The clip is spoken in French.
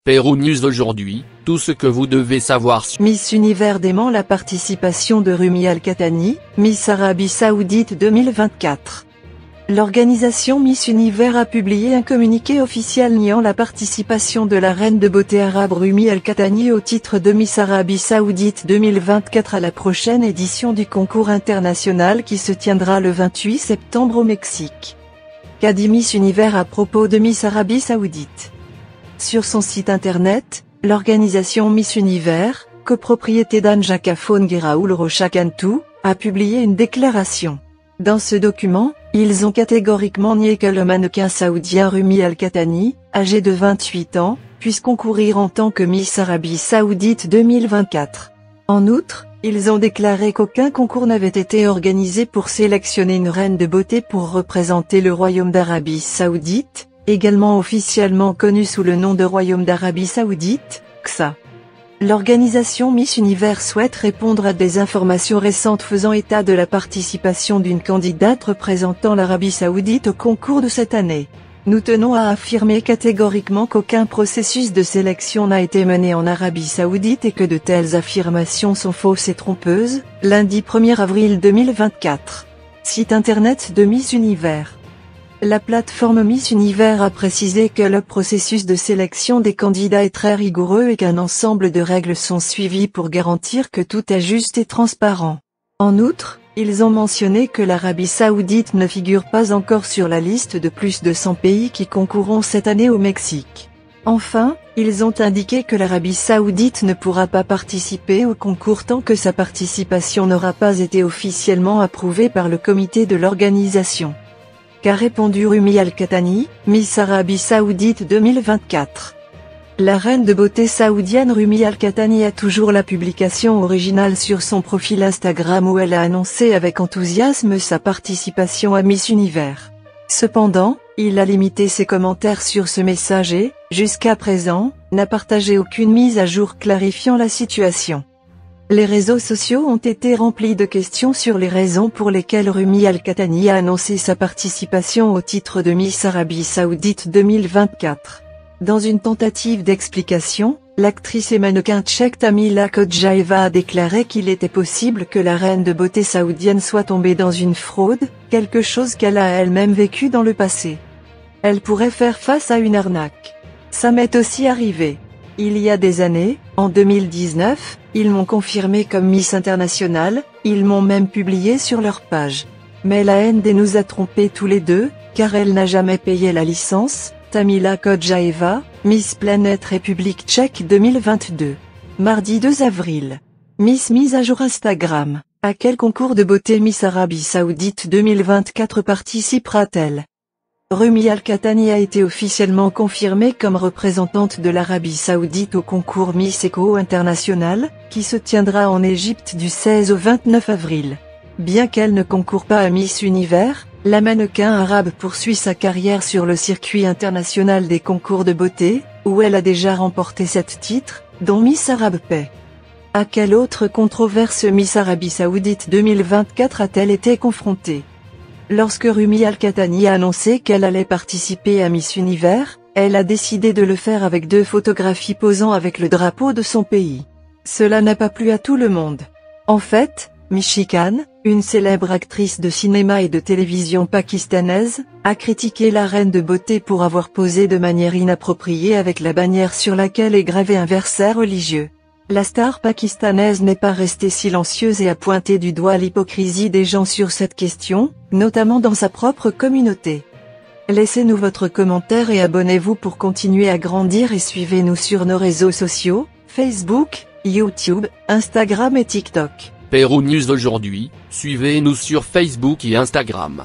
Pérou News aujourd'hui, tout ce que vous devez savoir sur Miss Univers dément la participation de Rumi Al-Qahtani, Miss Arabie Saoudite 2024. L'organisation Miss Univers a publié un communiqué officiel niant la participation de la reine de beauté arabe Rumi Al-Qahtani au titre de Miss Arabie Saoudite 2024 à la prochaine édition du concours international qui se tiendra le 28 septembre au Mexique. Qu'a dit Miss Univers à propos de Miss Arabie Saoudite? Sur son site internet, l'organisation Miss Univers, copropriété d'Anja Kafone Raoul Rocha Kantou, a publié une déclaration. Dans ce document, ils ont catégoriquement nié que le mannequin saoudien Rumi Al-Qahtani, âgé de 28 ans, puisse concourir en tant que Miss Arabie Saoudite 2024. En outre, ils ont déclaré qu'aucun concours n'avait été organisé pour sélectionner une reine de beauté pour représenter le Royaume d'Arabie Saoudite, également officiellement connu sous le nom de Royaume d'Arabie Saoudite, XA. L'organisation Miss Univers souhaite répondre à des informations récentes faisant état de la participation d'une candidate représentant l'Arabie Saoudite au concours de cette année. Nous tenons à affirmer catégoriquement qu'aucun processus de sélection n'a été mené en Arabie Saoudite et que de telles affirmations sont fausses et trompeuses. Lundi 1er avril 2024. Site internet de Miss Univers. La plateforme Miss Univers a précisé que le processus de sélection des candidats est très rigoureux et qu'un ensemble de règles sont suivies pour garantir que tout est juste et transparent. En outre, ils ont mentionné que l'Arabie Saoudite ne figure pas encore sur la liste de plus de 100 pays qui concourront cette année au Mexique. Enfin, ils ont indiqué que l'Arabie Saoudite ne pourra pas participer au concours tant que sa participation n'aura pas été officiellement approuvée par le comité de l'organisation. Qu'a répondu Rumi Al-Qahtani, Miss Arabie Saoudite 2024. La reine de beauté saoudienne Rumi Al-Qahtani a toujours la publication originale sur son profil Instagram où elle a annoncé avec enthousiasme sa participation à Miss Univers. Cependant, il a limité ses commentaires sur ce message et, jusqu'à présent, n'a partagé aucune mise à jour clarifiant la situation. Les réseaux sociaux ont été remplis de questions sur les raisons pour lesquelles Rumi Al-Qahtani a annoncé sa participation au titre de Miss Arabie Saoudite 2024. Dans une tentative d'explication, l'actrice et mannequin tchèque Tamila Khodjaeva a déclaré qu'il était possible que la reine de beauté saoudienne soit tombée dans une fraude, quelque chose qu'elle a elle-même vécu dans le passé. Elle pourrait faire face à une arnaque. Ça m'est aussi arrivé. Il y a des années, en 2019, ils m'ont confirmé comme Miss Internationale, ils m'ont même publié sur leur page. Mais la ND nous a trompés tous les deux, car elle n'a jamais payé la licence. Tamila Khodjaeva, Miss Planète République Tchèque 2022. Mardi 2 avril. Miss mise à jour Instagram. À quel concours de beauté Miss Arabie Saoudite 2024 participera-t-elle? Rumi Al-Qahtani a été officiellement confirmée comme représentante de l'Arabie Saoudite au concours Miss Eco International, qui se tiendra en Égypte du 16 au 29 avril. Bien qu'elle ne concourt pas à Miss Univers, la mannequin arabe poursuit sa carrière sur le circuit international des concours de beauté, où elle a déjà remporté 7 titres, dont Miss Arabe Paix. À quelle autre controverse Miss Arabie Saoudite 2024 a-t-elle été confrontée? Lorsque Rumi Al-Qahtani a annoncé qu'elle allait participer à Miss Univers, elle a décidé de le faire avec 2 photographies posant avec le drapeau de son pays. Cela n'a pas plu à tout le monde. En fait, Mishi Khan, une célèbre actrice de cinéma et de télévision pakistanaise, a critiqué la reine de beauté pour avoir posé de manière inappropriée avec la bannière sur laquelle est gravé un verset religieux. La star pakistanaise n'est pas restée silencieuse et a pointé du doigt l'hypocrisie des gens sur cette question, notamment dans sa propre communauté. Laissez-nous votre commentaire et abonnez-vous pour continuer à grandir et suivez-nous sur nos réseaux sociaux, Facebook, YouTube, Instagram et TikTok. Pérou News aujourd'hui, suivez-nous sur Facebook et Instagram.